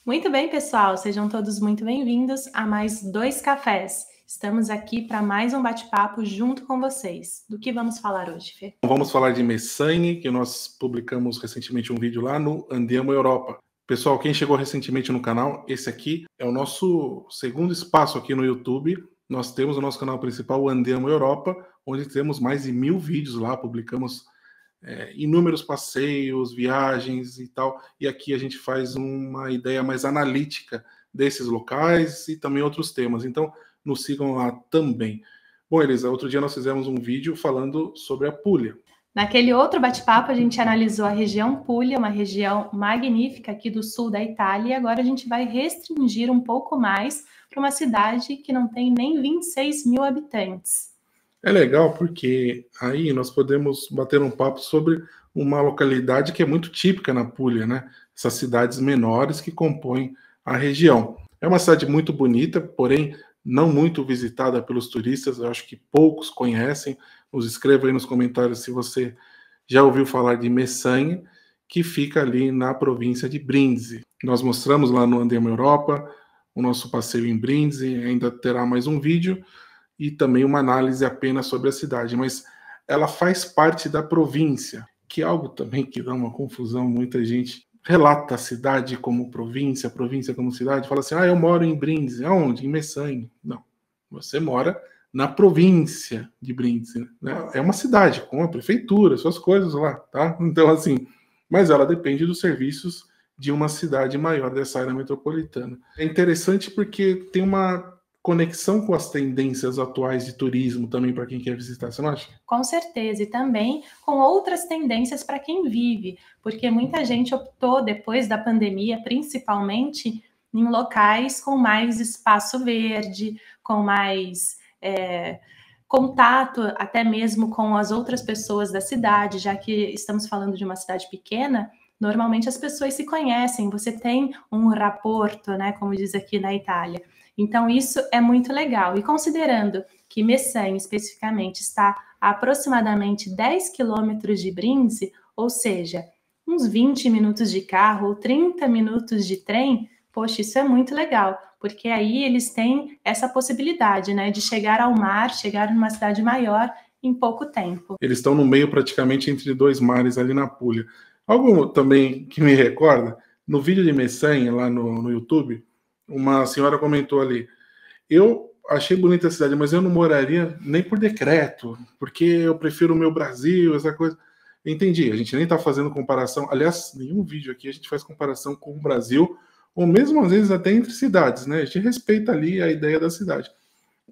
Muito bem, pessoal, sejam todos muito bem-vindos a mais 2 cafés. Estamos aqui para mais um bate-papo junto com vocês. Do que vamos falar hoje, Fê? Vamos falar de Messagne, que nós publicamos recentemente um vídeo lá no Andiamo Europa. Pessoal, quem chegou recentemente no canal, esse aqui é o nosso segundo espaço aqui no YouTube. Nós temos o nosso canal principal, o Andiamo Europa, onde temos mais de 1000 vídeos lá, publicamos inúmeros passeios, viagens e tal, e aqui a gente faz uma ideia mais analítica desses locais e também outros temas, então nos sigam lá também. Bom, Elisa, outro dia nós fizemos um vídeo falando sobre a Puglia. Naquele outro bate-papo, a gente analisou a região Puglia, uma região magnífica aqui do sul da Itália, e agora a gente vai restringir um pouco mais para uma cidade que não tem nem 26 mil habitantes. É legal porque aí nós podemos bater um papo sobre uma localidade que é muito típica na Puglia, né? Essas cidades menores que compõem a região. É uma cidade muito bonita, porém não muito visitada pelos turistas, eu acho que poucos conhecem. Nos escreva aí nos comentários se você já ouviu falar de Messagne, que fica ali na província de Brindisi. Nós mostramos lá no Andiamo Europa o nosso passeio em Brindisi, ainda terá mais um vídeo, e também uma análise apenas sobre a cidade, mas ela faz parte da província, que é algo também que dá uma confusão. Muita gente relata a cidade como província, a província como cidade, fala assim, eu moro em Brindisi. Aonde? Em Messagne. Não, você mora na província de Brindisi, né? É uma cidade com a prefeitura, suas coisas lá, tá? Então, assim, mas ela depende dos serviços de uma cidade maior dessa área metropolitana. É interessante porque tem uma conexão com as tendências atuais de turismo também para quem quer visitar, você não acha? Com certeza, e também com outras tendências para quem vive, porque muita gente optou, depois da pandemia, principalmente em locais com mais espaço verde, com mais contato até mesmo com as outras pessoas da cidade, já que estamos falando de uma cidade pequena. Normalmente as pessoas se conhecem, você tem um rapporto, né, como diz aqui na Itália. Então isso é muito legal. E considerando que Messagne especificamente está a aproximadamente 10 quilômetros de Brindisi, ou seja, uns 20 minutos de carro ou 30 minutos de trem, poxa, isso é muito legal, porque aí eles têm essa possibilidade, né, de chegar ao mar, chegar numa cidade maior em pouco tempo. Eles estão no meio praticamente entre dois mares ali na Puglia. Algo também que me recorda, no vídeo de Messagne lá no YouTube, uma senhora comentou ali, eu achei bonita a cidade, mas eu não moraria nem por decreto, porque eu prefiro o meu Brasil, essa coisa. Entendi, a gente nem está fazendo comparação, aliás, nenhum vídeo aqui a gente faz comparação com o Brasil, ou mesmo às vezes até entre cidades, né? A gente respeita ali a ideia da cidade.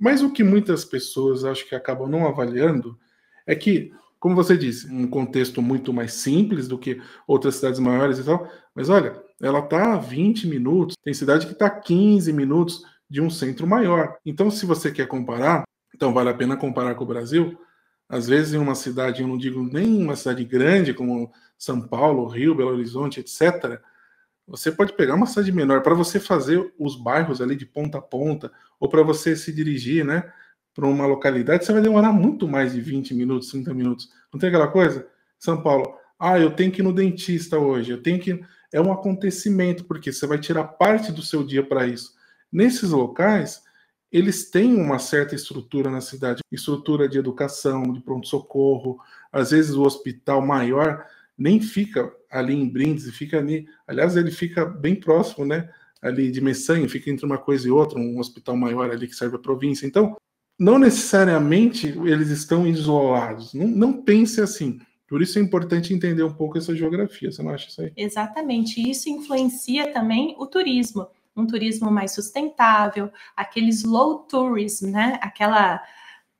Mas o que muitas pessoas acho que acabam não avaliando é que, como você disse, um contexto muito mais simples do que outras cidades maiores e tal, mas olha, ela está a 20 minutos, tem cidade que está a 15 minutos de um centro maior. Então, se você quer comparar, então vale a pena comparar com o Brasil. Às vezes, em uma cidade, eu não digo nem uma cidade grande como São Paulo, Rio, Belo Horizonte, etc., você pode pegar uma cidade menor para você fazer os bairros ali de ponta a ponta, ou para você se dirigir, né, para uma localidade, você vai demorar muito mais de 20 minutos, 30 minutos. Não tem aquela coisa? São Paulo, eu tenho que ir no dentista hoje, eu tenho que... É um acontecimento, porque você vai tirar parte do seu dia para isso. Nesses locais, eles têm uma certa estrutura na cidade, estrutura de educação, de pronto-socorro, às vezes o hospital maior nem fica ali em Brindisi, fica ali, aliás, ele fica bem próximo, né, ali de Messagne, fica entre uma coisa e outra, um hospital maior ali que serve a província. Então, não necessariamente eles estão isolados, não pense assim. Por isso é importante entender um pouco essa geografia, você não acha isso aí? Exatamente, isso influencia também o turismo, um turismo mais sustentável, aquele slow tourism, né, aquela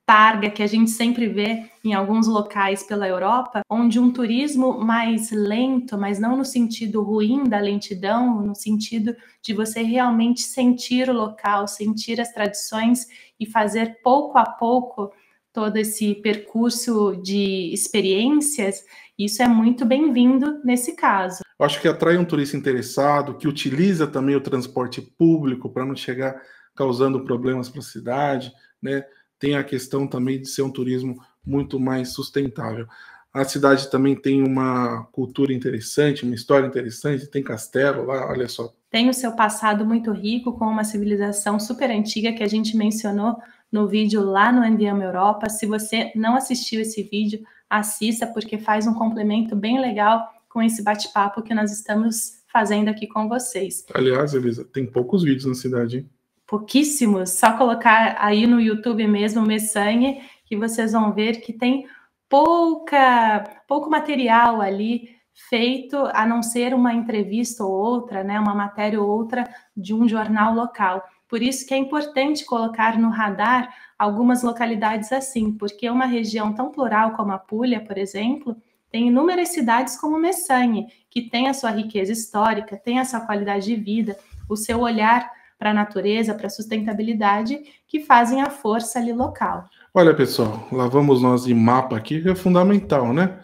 targa que a gente sempre vê em alguns locais pela Europa, onde um turismo mais lento, mas não no sentido ruim da lentidão, no sentido de você realmente sentir o local, sentir as tradições e fazer pouco a pouco todo esse percurso de experiências. Isso é muito bem-vindo nesse caso. Eu acho que atrai um turista interessado, que utiliza também o transporte público para não chegar causando problemas para a cidade, né? Tem a questão também de ser um turismo muito mais sustentável. A cidade também tem uma cultura interessante, uma história interessante, tem castelo lá, olha só, tem o seu passado muito rico, com uma civilização super antiga que a gente mencionou no vídeo lá no Andiamo Europa. Se você não assistiu esse vídeo, assista, porque faz um complemento bem legal com esse bate-papo que nós estamos fazendo aqui com vocês. Aliás, Elisa, tem poucos vídeos na cidade, hein? Pouquíssimos, só colocar aí no YouTube mesmo, Messanhe, que vocês vão ver que tem pouco material ali feito, a não ser uma entrevista ou outra, né, uma matéria ou outra de um jornal local. Por isso que é importante colocar no radar algumas localidades assim, porque uma região tão plural como a Puglia, por exemplo, tem inúmeras cidades como Messanhe, que tem a sua riqueza histórica, tem a sua qualidade de vida, o seu olhar para a natureza, para a sustentabilidade, que fazem a força ali local. Olha, pessoal, lá vamos nós de mapa aqui, que é fundamental, né?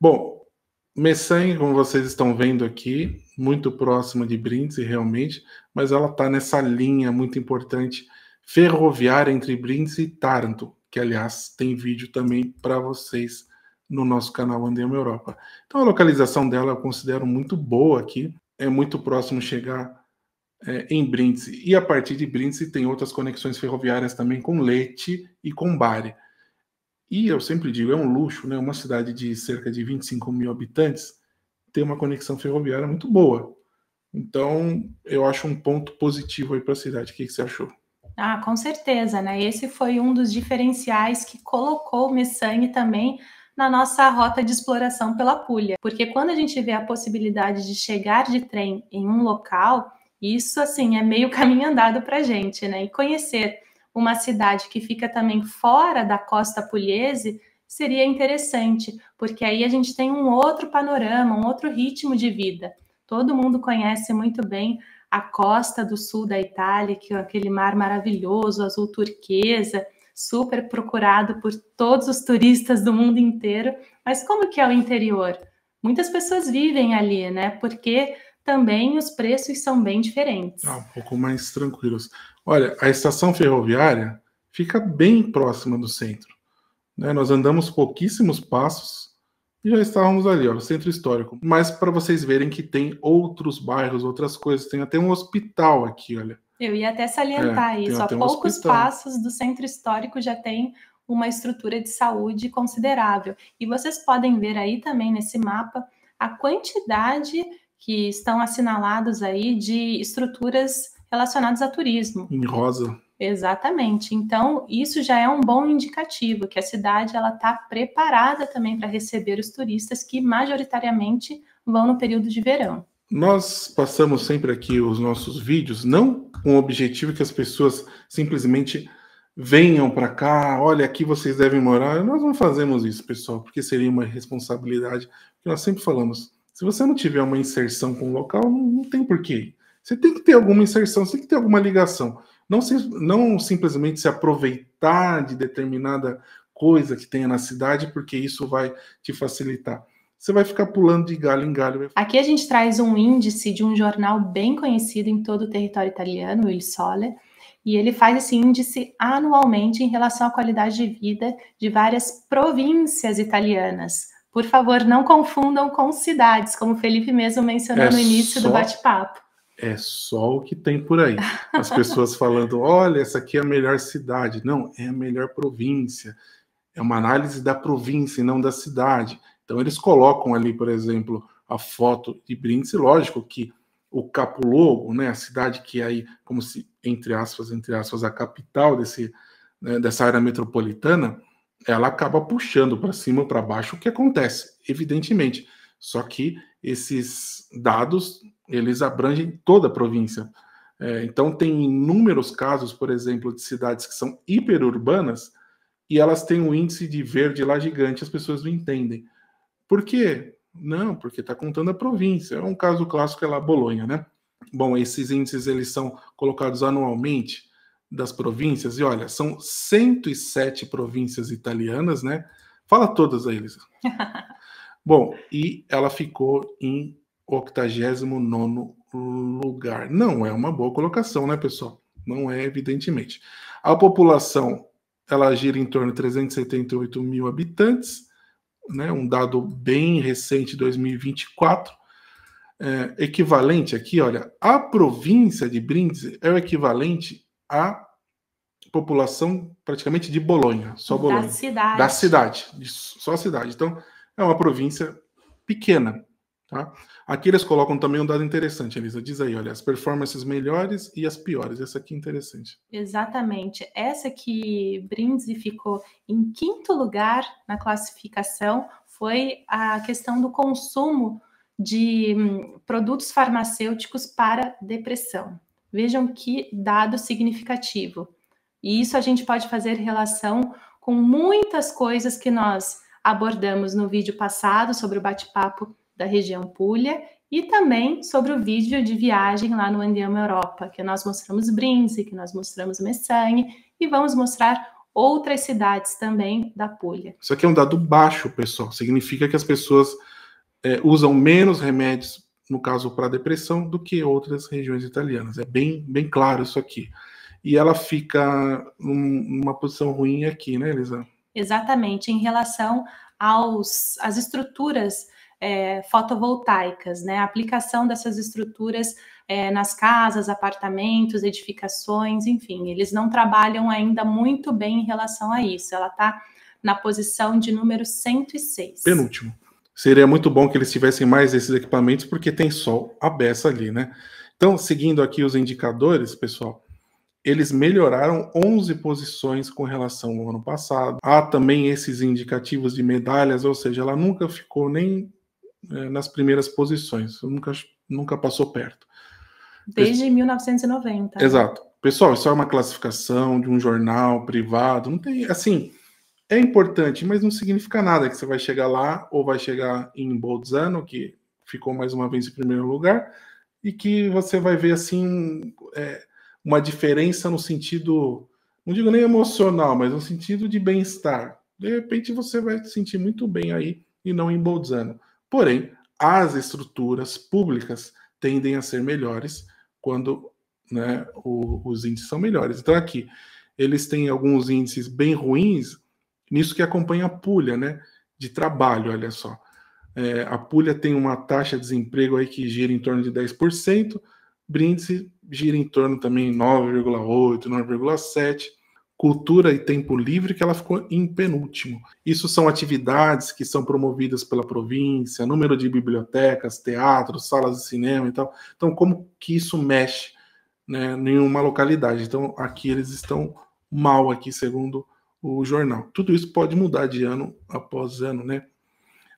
Bom, Messanhe, como vocês estão vendo aqui, muito próxima de Brindisi, realmente, mas ela está nessa linha muito importante ferroviária entre Brindisi e Taranto, que, aliás, tem vídeo também para vocês no nosso canal Andiamo Europa. Então, a localização dela eu considero muito boa aqui, é muito próximo chegar em Brindisi, e a partir de Brindisi tem outras conexões ferroviárias também com Lecce e com Bari. E eu sempre digo, é um luxo, né? Uma cidade de cerca de 25 mil habitantes ter uma conexão ferroviária muito boa. Então, eu acho um ponto positivo aí para a cidade. O que você achou? Ah, com certeza, né? Esse foi um dos diferenciais que colocou Messanhe também na nossa rota de exploração pela Puglia. Porque quando a gente vê a possibilidade de chegar de trem em um local, isso, assim, é meio caminho andado para a gente, né? E conhecer uma cidade que fica também fora da costa pugliese seria interessante, porque aí a gente tem um outro panorama, um outro ritmo de vida. Todo mundo conhece muito bem a costa do sul da Itália, que é aquele mar maravilhoso, azul turquesa, super procurado por todos os turistas do mundo inteiro. Mas como que é o interior? Muitas pessoas vivem ali, né? Porque também os preços são bem diferentes. Um pouco mais tranquilos. Olha, a estação ferroviária fica bem próxima do centro, né? Nós andamos pouquíssimos passos e já estávamos ali, ó, no centro histórico. Mas para vocês verem que tem outros bairros, outras coisas, tem até um hospital aqui, olha. Eu ia até salientar isso. A poucos passos do centro histórico já tem uma estrutura de saúde considerável. E vocês podem ver aí também nesse mapa a quantidade que estão assinalados aí de estruturas relacionadas a turismo. Em rosa. Exatamente. Então, isso já é um bom indicativo, que a cidade está preparada também para receber os turistas que majoritariamente vão no período de verão. Nós passamos sempre aqui os nossos vídeos, não com o objetivo que as pessoas simplesmente venham para cá, olha, aqui vocês devem morar. Nós não fazemos isso, pessoal, porque seria uma responsabilidade. Nós sempre falamos, se você não tiver uma inserção com o local, não tem porquê. Você tem que ter alguma inserção, você tem que ter alguma ligação. Não simplesmente se aproveitar de determinada coisa que tenha na cidade, porque isso vai te facilitar. Você vai ficar pulando de galho em galho. Aqui a gente traz um índice de um jornal bem conhecido em todo o território italiano, o Il Sole, e ele faz esse índice anualmente em relação à qualidade de vida de várias províncias italianas. Por favor, não confundam com cidades, como o Felipe mesmo mencionou no início do bate-papo. É só o que tem por aí. As pessoas falando, olha, essa aqui é a melhor cidade. Não, é a melhor província. É uma análise da província e não da cidade. Então eles colocam ali, por exemplo, a foto de Brindisi. Lógico que o Capoluogo, né, a cidade que é aí, como se, entre aspas, a capital dessa área metropolitana, ela acaba puxando para cima ou para baixo o que acontece, evidentemente. Só que esses dados, eles abrangem toda a província. Então tem inúmeros casos, por exemplo, de cidades que são hiperurbanas e elas têm um índice de verde lá gigante, as pessoas não entendem. Por quê? Não, porque está contando a província. É um caso clássico, é lá Bolonha, né? Bom, esses índices eles são colocados anualmente das províncias, e olha, são 107 províncias italianas, né? Fala todas aí, Elisa. Bom, e ela ficou em 89º lugar. Não é uma boa colocação, né, pessoal? Não é, evidentemente. A população, ela gira em torno de 378 mil habitantes, né? Um dado bem recente, 2024. equivalente aqui, olha, a província de Brindisi é o equivalente à população praticamente de Bolonha, só Bolonha. Da cidade, só a cidade. Então, é uma província pequena, tá? Aqui eles colocam também um dado interessante, Elisa. Diz aí, olha, as performances melhores e as piores. Essa aqui é interessante. Exatamente. Essa que Brindisi ficou em 5º lugar na classificação foi a questão do consumo de produtos farmacêuticos para depressão. Vejam que dado significativo. E isso a gente pode fazer relação com muitas coisas que nós abordamos no vídeo passado sobre o bate-papo da região Puglia e também sobre o vídeo de viagem lá no Andiamo Europa, que nós mostramos Brindisi, que nós mostramos Messagne e vamos mostrar outras cidades também da Puglia. Isso aqui é um dado baixo, pessoal. Significa que as pessoas usam menos remédios, no caso para depressão, do que outras regiões italianas. É bem claro isso aqui. E ela fica numa posição ruim aqui, né, Elisa? Exatamente, em relação às estruturas fotovoltaicas, né? A aplicação dessas estruturas nas casas, apartamentos, edificações, enfim, eles não trabalham ainda muito bem em relação a isso. Ela está na posição de número 106. Penúltimo. Seria muito bom que eles tivessem mais desses equipamentos, porque tem sol à beça ali, né? Então, seguindo aqui os indicadores, pessoal, eles melhoraram 11 posições com relação ao ano passado. Há também esses indicativos de medalhas, ou seja, ela nunca ficou nem nas primeiras posições, nunca passou perto. Desde 1990. Exato. Pessoal, isso é uma classificação de um jornal privado, não tem, assim, é importante, mas não significa nada que você vai chegar lá ou vai chegar em Bolzano, que ficou mais uma vez em primeiro lugar, e que você vai ver, assim, uma diferença no sentido, não digo nem emocional, mas no sentido de bem-estar. De repente você vai se sentir muito bem aí e não em Bolzano. Porém, as estruturas públicas tendem a ser melhores quando, né, os índices são melhores. Então aqui, eles têm alguns índices bem ruins nisso que acompanha a Puglia, né, de trabalho, olha só. A Puglia tem uma taxa de desemprego aí que gira em torno de 10%, Brindisi gira em torno também 9,8%, 9,7%. Cultura e tempo livre, que ela ficou em penúltimo. Isso são atividades que são promovidas pela província, número de bibliotecas, teatros, salas de cinema e tal. Então, como que isso mexe, né, em uma localidade? Então, aqui eles estão mal, aqui, segundo o jornal. Tudo isso pode mudar de ano após ano, né?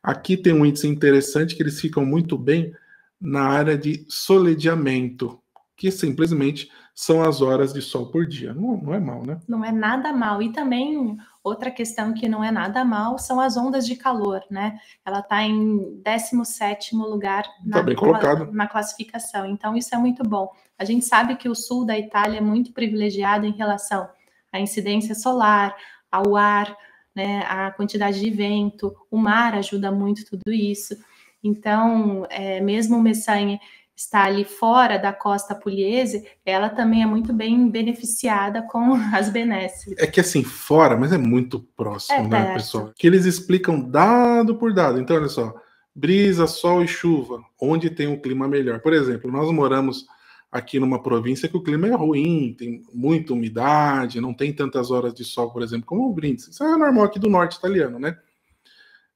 Aqui tem um índice interessante que eles ficam muito bem na área de soledeamento, que simplesmente são as horas de sol por dia. Não é mal, né? Não é nada mal. E também outra questão que não é nada mal são as ondas de calor, né? Ela está em 17º lugar na classificação. Então, isso é muito bom. A gente sabe que o sul da Itália é muito privilegiado em relação à incidência solar, ao ar, né, a quantidade de vento, o mar ajuda muito tudo isso. Então, mesmo o Messagne está ali fora da costa pugliese, ela também é muito bem beneficiada com as benesses. É que assim, fora, mas é muito próximo, né, perto, pessoal? Que eles explicam dado por dado. Então, olha só, brisa, sol e chuva, onde tem um clima melhor. Por exemplo, nós moramos aqui numa província que o clima é ruim, tem muita umidade, não tem tantas horas de sol, por exemplo, como o Brindisi. Isso é normal aqui do norte italiano, né?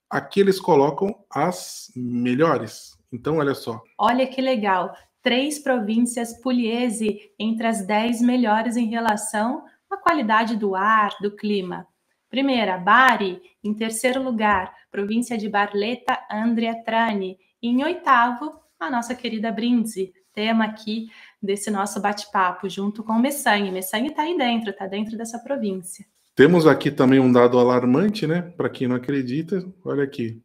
Aqui eles colocam as melhores. Então, olha só. Olha que legal. 3 províncias pugliesi entre as 10 melhores em relação à qualidade do ar, do clima. Primeira, Bari, em 3º lugar, província de Barletta-Andria-Trani. E em 8º, a nossa querida Brindisi, tema aqui desse nosso bate-papo, junto com Messagne. Messagne está aí dentro, está dentro dessa província. Temos aqui também um dado alarmante, né? Para quem não acredita, olha aqui.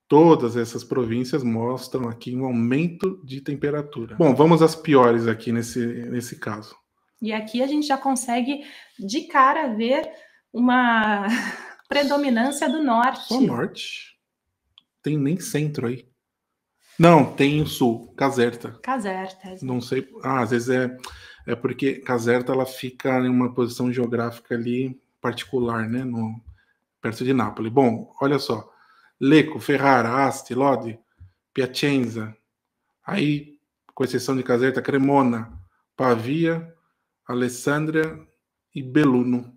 Todas essas províncias mostram aqui um aumento de temperatura. Bom, vamos às piores aqui nesse caso. E aqui a gente já consegue, de cara, ver uma predominância do norte. Só norte? Tem nem centro aí. Não, tem o sul, Caserta. Caserta. Não sei, às vezes é porque Caserta ela fica em uma posição geográfica ali particular, né, perto de Nápoles. Bom, olha só. Lecco, Ferrara, Asti, Lodi, Piacenza, Aí, com exceção de Caserta, Cremona, Pavia, Alessandria e Belluno.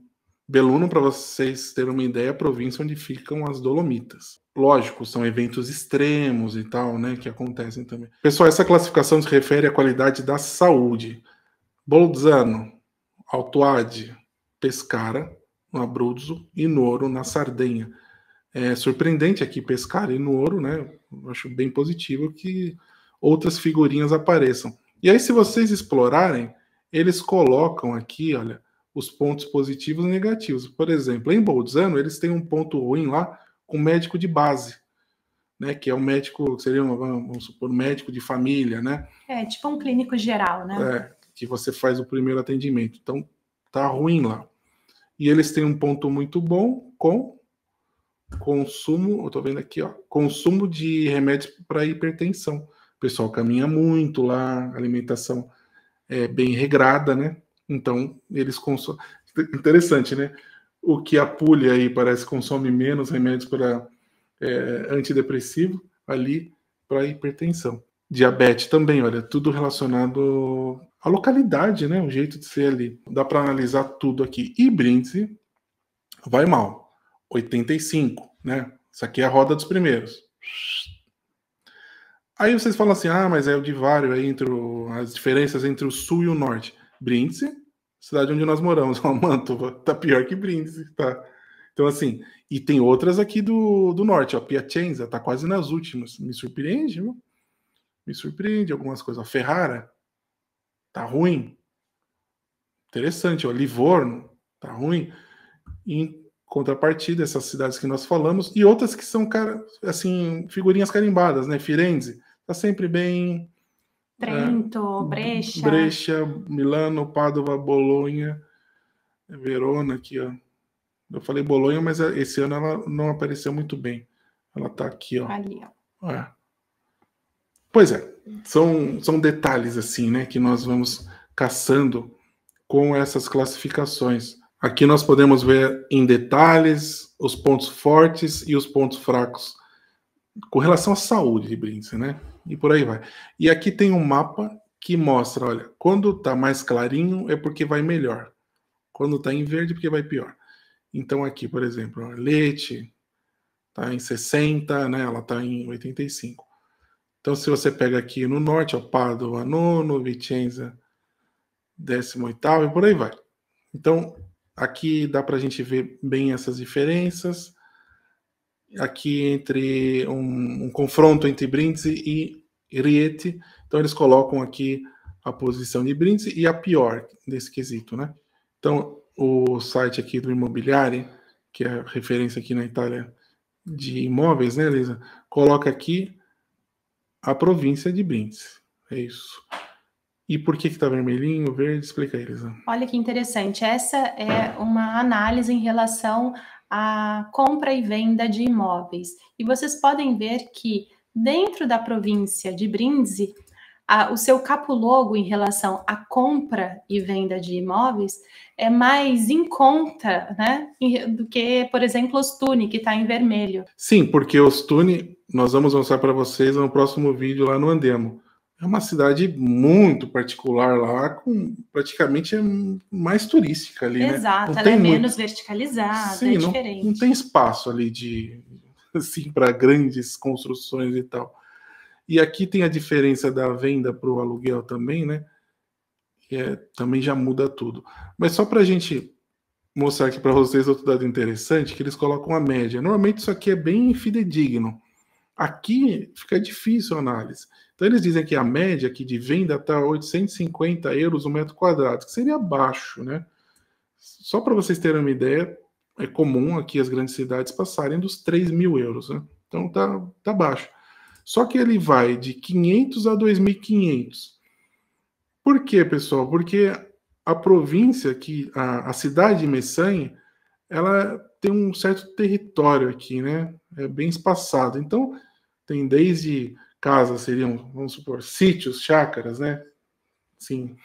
Belluno, para vocês terem uma ideia, é a província onde ficam as Dolomitas. Lógico, são eventos extremos e tal, né, que acontecem também. Pessoal, essa classificação se refere à qualidade da saúde. Bolzano, Alto Adige, Pescara, no Abruzzo e Nuoro, na Sardenha. É surpreendente aqui Pescara e Nuoro, né? Eu acho bem positivo que outras figurinhas apareçam. E aí, se vocês explorarem, eles colocam aqui, olha, os pontos positivos e negativos. Por exemplo, em Bolzano, eles têm um ponto ruim lá com médico de base, né? Que é um médico, seria, vamos supor, um médico de família, né? É, tipo um clínico geral, né? É, que você faz o primeiro atendimento. Então, tá ruim lá. E eles têm um ponto muito bom com consumo, eu tô vendo aqui, ó, consumo de remédios para hipertensão. O pessoal caminha muito lá, a alimentação é bem regrada, né? Então, eles consomem. Interessante, né? O que a Puglia aí parece consome menos remédios para antidepressivo, ali para hipertensão. Diabetes também, olha, tudo relacionado à localidade, né? O jeito de ser ali. Dá para analisar tudo aqui. E Brindisi vai mal. 85, né? Isso aqui é a roda dos primeiros. Aí vocês falam assim, mas é o divário aí entre as diferenças entre o sul e o norte. Brindisi, cidade onde nós moramos, Mantova, tá pior que Brindisi, tá? Então, assim, e tem outras aqui do norte, ó, Piacenza, tá quase nas últimas. Me surpreende, viu? Me surpreende algumas coisas. Ferrara, tá ruim. Interessante, ó, Livorno, tá ruim. Em contrapartida, essas cidades que nós falamos, e outras que são, assim, figurinhas carimbadas, né? Firenze, tá sempre bem. Trento, Brescia. Brescia, Milano, Padova, Bolonha, Verona aqui, ó. Eu falei Bolonha, mas esse ano ela não apareceu muito bem. Ela tá aqui, ó. Ali, ó. É. Pois é, são detalhes assim, né, que nós vamos caçando com essas classificações. Aqui nós podemos ver em detalhes os pontos fortes e os pontos fracos com relação à saúde de Brindisi, né? E por aí vai. E aqui tem um mapa que mostra, olha, quando tá mais clarinho é porque vai melhor. Quando tá em verde é porque vai pior. Então aqui, por exemplo, Leite tá em 60, né? Ela tá em 85. Então se você pega aqui no norte, ó, Padova, nono, Vicenza, 18º e por aí vai. Então aqui dá para a gente ver bem essas diferenças. Aqui entre um confronto entre Brindisi e Rieti. Então eles colocam aqui a posição de Brindisi e a pior desse quesito, né? Então o site aqui do Imobiliare, que é a referência aqui na Itália de imóveis, né, Elisa? Coloca aqui a província de Brindisi. É isso. E por que tá vermelhinho, verde? Explica aí, Elisa. Olha que interessante. Essa é uma análise em relação à compra e venda de imóveis. E vocês podem ver que dentro da província de Brindisi, o seu capologo em relação à compra e venda de imóveis é mais em conta, né, do que, por exemplo, Ostuni, que está em vermelho. Sim, porque Ostuni, nós vamos mostrar para vocês no próximo vídeo lá no Andemo. É uma cidade muito particular lá, com praticamente mais turística ali, né? Exato, ela é menos verticalizada, sim, é diferente. Não tem espaço ali assim, para grandes construções e tal. E aqui tem a diferença da venda para o aluguel também, né? Que também já muda tudo. Mas só para a gente mostrar aqui para vocês outro dado interessante, que eles colocam a média. Normalmente isso aqui é bem fidedigno. Aqui fica difícil a análise. Então eles dizem que a média aqui de venda está 850 euros o metro quadrado, que seria baixo, né? Só para vocês terem uma ideia, é comum aqui as grandes cidades passarem dos 3.000 euros, né? Então tá baixo. Só que ele vai de 500 a 2.500. Por quê, pessoal? Porque a província aqui, a cidade de Messagna, ela tem um certo território aqui, né? É bem espaçado. Então, tem desde casas, seriam, vamos supor, sítios, chácaras, né? Sim,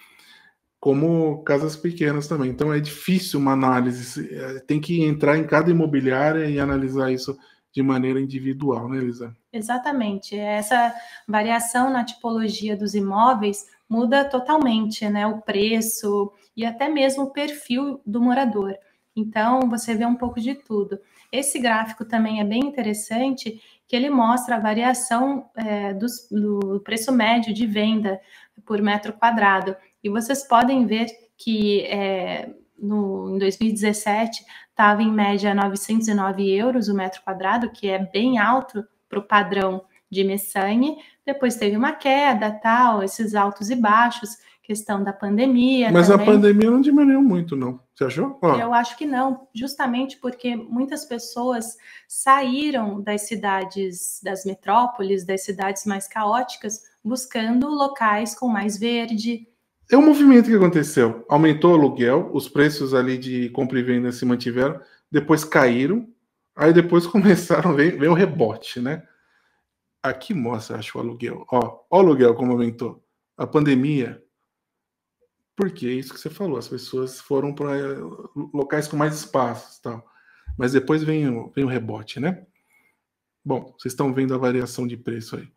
como casas pequenas também. Então, é difícil uma análise. Tem que entrar em cada imobiliária e analisar isso de maneira individual, né, Elisa? Exatamente. Essa variação na tipologia dos imóveis muda totalmente, né, o preço e até mesmo o perfil do morador. Então, você vê um pouco de tudo. Esse gráfico também é bem interessante, que ele mostra a variação do preço médio de venda por metro quadrado. E vocês podem ver que em 2017 estava em média 909 euros o metro quadrado, que é bem alto para o padrão de Messagni. Depois teve uma queda, tal, esses altos e baixos, questão da pandemia. Mas também. A pandemia não diminuiu muito, não. Você achou? Eu acho que não, justamente porque muitas pessoas saíram das cidades, das metrópoles, das cidades mais caóticas, buscando locais com mais verde. É um movimento que aconteceu. Aumentou o aluguel, os preços ali de compra e venda se mantiveram, depois caíram, aí depois começaram a ver o rebote, né? Aqui mostra, acho, o aluguel. Ó, o aluguel como aumentou. A pandemia, porque é isso que você falou, as pessoas foram para locais com mais espaços e tal. Mas depois vem o rebote, né? Bom, vocês estão vendo a variação de preço aí.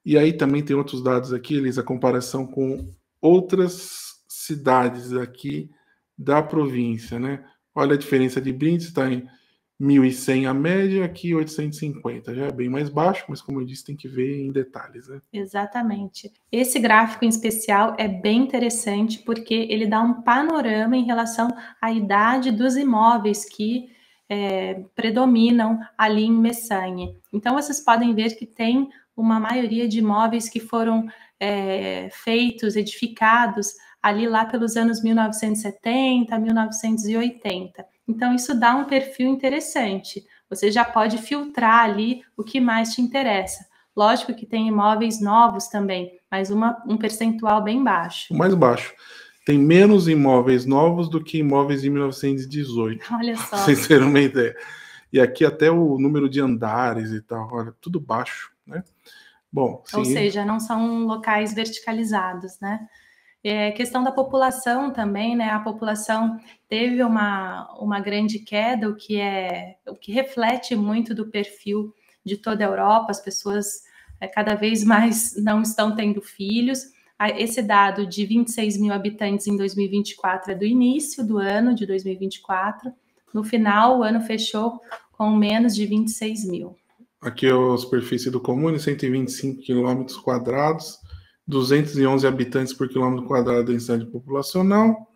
E aí também tem outros dados aqui, Elis, a comparação com outras cidades aqui da província, né? Olha a diferença de Brindisi, está em 1.100 a média, aqui 850. Já é bem mais baixo, mas como eu disse, tem que ver em detalhes, né? Exatamente. Esse gráfico em especial é bem interessante porque ele dá um panorama em relação à idade dos imóveis que predominam ali em Messagni. Então, vocês podem ver que tem uma maioria de imóveis que foram feitos, edificados ali lá pelos anos 1970, 1980. Então, isso dá um perfil interessante. Você já pode filtrar ali o que mais te interessa. Lógico que tem imóveis novos também, mas um percentual bem baixo. O mais baixo. Tem menos imóveis novos do que imóveis de 1918. Olha só. Pra vocês terem uma ideia. E aqui até o número de andares e tal, olha, tudo baixo, né? Bom, ou seja, não são locais verticalizados, né? Questão da população também, né? A população teve uma grande queda, o que reflete muito do perfil de toda a Europa. As pessoas cada vez mais não estão tendo filhos. Esse dado de 26 mil habitantes em 2024 é do início do ano de 2024. No final, o ano fechou com menos de 26 mil. Aqui é a superfície do comune, 125 quilômetros quadrados, 211 habitantes por quilômetro quadrado de densidade populacional.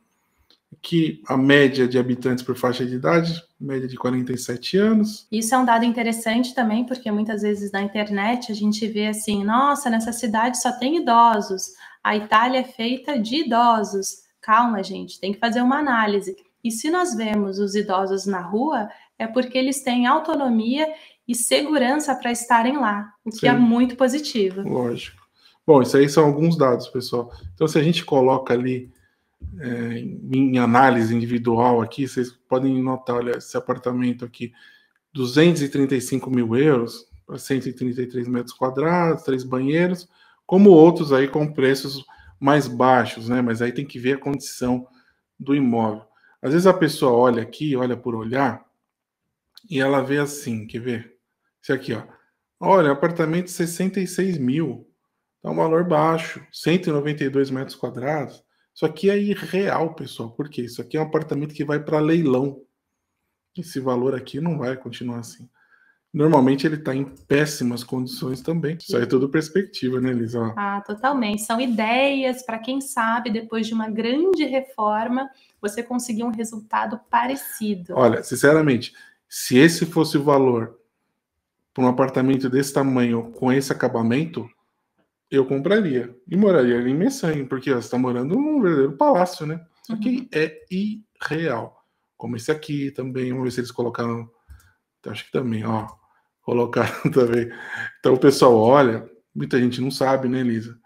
Aqui a média de habitantes por faixa de idade, média de 47 anos. Isso é um dado interessante também, porque muitas vezes na internet a gente vê assim, nossa, nessa cidade só tem idosos, a Itália é feita de idosos. Calma, gente, tem que fazer uma análise. E se nós vemos os idosos na rua, é porque eles têm autonomia e segurança para estarem lá, o que é muito positivo. Lógico. Bom, isso aí são alguns dados, pessoal. Então, se a gente coloca ali em análise individual aqui, vocês podem notar, olha, esse apartamento aqui, 235 mil euros, para 133 metros quadrados, 3 banheiros, como outros aí com preços mais baixos, né? Mas aí tem que ver a condição do imóvel. Às vezes a pessoa olha aqui, olha por olhar, e ela vê assim, quer ver? Esse aqui, ó. Olha, apartamento de 66 mil, tá um valor baixo, 192 metros quadrados. Isso aqui é irreal, pessoal. Por quê? Isso aqui é um apartamento que vai para leilão. Esse valor aqui não vai continuar assim. Normalmente ele está em péssimas condições também. Isso aí é tudo perspectiva, né, Elisa? Ah, totalmente. São ideias para quem sabe, depois de uma grande reforma, você conseguir um resultado parecido. Olha, sinceramente, se esse fosse o valor para um apartamento desse tamanho, com esse acabamento, eu compraria. E moraria ali em Messagni, porque você está morando num verdadeiro palácio, né? Isso aqui é irreal. Como esse aqui também. Vamos ver se eles colocaram. Acho que também, ó. Colocaram também. Então o pessoal olha, muita gente não sabe, né, Elisa?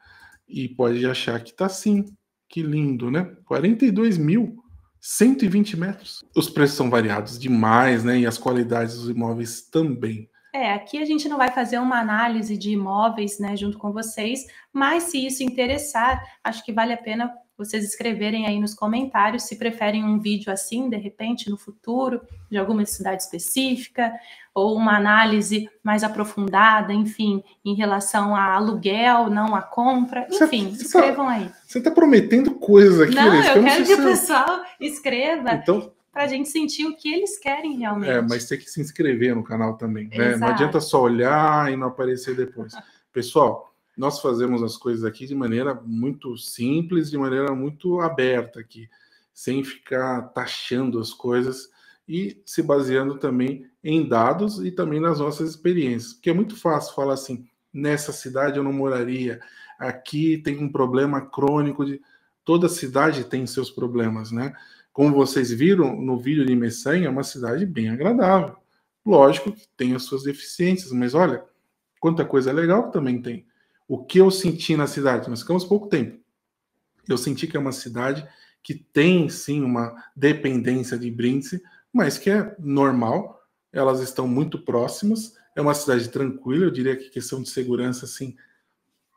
E pode achar que tá assim. Que lindo, né? 42 mil, 120 metros. Os preços são variados demais, né? E as qualidades dos imóveis também. Aqui a gente não vai fazer uma análise de imóveis, né, junto com vocês, mas se isso interessar, acho que vale a pena vocês escreverem aí nos comentários se preferem um vídeo assim, de repente, no futuro, de alguma cidade específica, ou uma análise mais aprofundada, enfim, em relação a aluguel, não a compra, enfim, escrevam aí. Você está prometendo coisas aqui, não, eu quero que o pessoal escreva. Então, para a gente sentir o que eles querem realmente. Mas tem que se inscrever no canal também, né? Não adianta só olhar e não aparecer depois. Pessoal, nós fazemos as coisas aqui de maneira muito simples, de maneira muito aberta aqui, sem ficar taxando as coisas e se baseando também em dados e também nas nossas experiências. Porque é muito fácil falar assim, nessa cidade eu não moraria, aqui tem um problema crônico, toda cidade tem seus problemas, né? Como vocês viram no vídeo de Messanha, é uma cidade bem agradável. Lógico que tem as suas deficiências, mas olha, quanta coisa legal que também tem. O que eu senti na cidade? Nós ficamos pouco tempo. Eu senti que é uma cidade que tem, sim, uma dependência de Brindisi, mas que é normal. Elas estão muito próximas. É uma cidade tranquila, eu diria que questão de segurança, assim,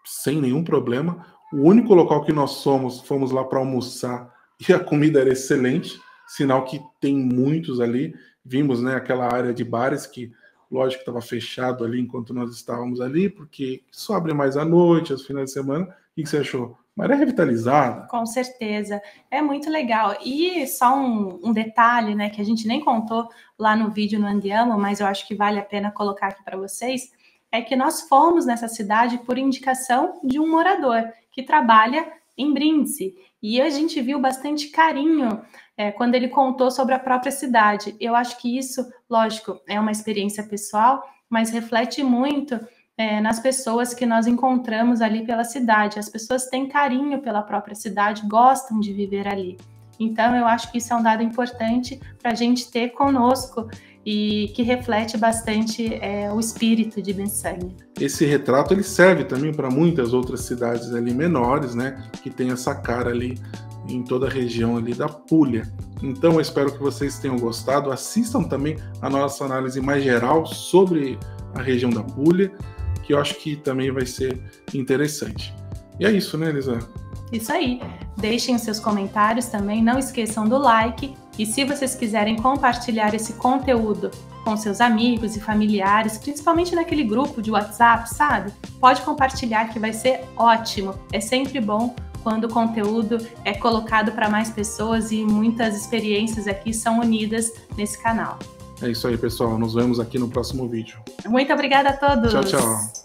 sem nenhum problema. O único local que nós fomos lá para almoçar e a comida era excelente, sinal que tem muitos ali. Vimos, né, aquela área de bares que, lógico, estava fechado ali enquanto nós estávamos ali, porque só abre mais à noite, aos finais de semana. O que você achou? Uma área revitalizada. Com certeza, é muito legal. E só um detalhe, né, que a gente nem contou lá no vídeo no Andiamo, mas eu acho que vale a pena colocar aqui para vocês, é que nós fomos nessa cidade por indicação de um morador que trabalha em Brindisi. E a gente viu bastante carinho quando ele contou sobre a própria cidade. Eu acho que isso, lógico, é uma experiência pessoal, mas reflete muito nas pessoas que nós encontramos ali pela cidade. As pessoas têm carinho pela própria cidade, gostam de viver ali. Então, eu acho que isso é um dado importante para a gente ter conosco e que reflete bastante o espírito de Messanha. Esse retrato ele serve também para muitas outras cidades ali menores, né, que tem essa cara ali em toda a região ali da Puglia. Então, eu espero que vocês tenham gostado. Assistam também a nossa análise mais geral sobre a região da Puglia, que eu acho que também vai ser interessante. E é isso, né, Elisa? Isso aí. Deixem os seus comentários também, não esqueçam do like. E se vocês quiserem compartilhar esse conteúdo com seus amigos e familiares, principalmente naquele grupo de WhatsApp, sabe? Pode compartilhar que vai ser ótimo. É sempre bom quando o conteúdo é colocado para mais pessoas e muitas experiências aqui são unidas nesse canal. É isso aí, pessoal. Nos vemos aqui no próximo vídeo. Muito obrigada a todos. Tchau, tchau.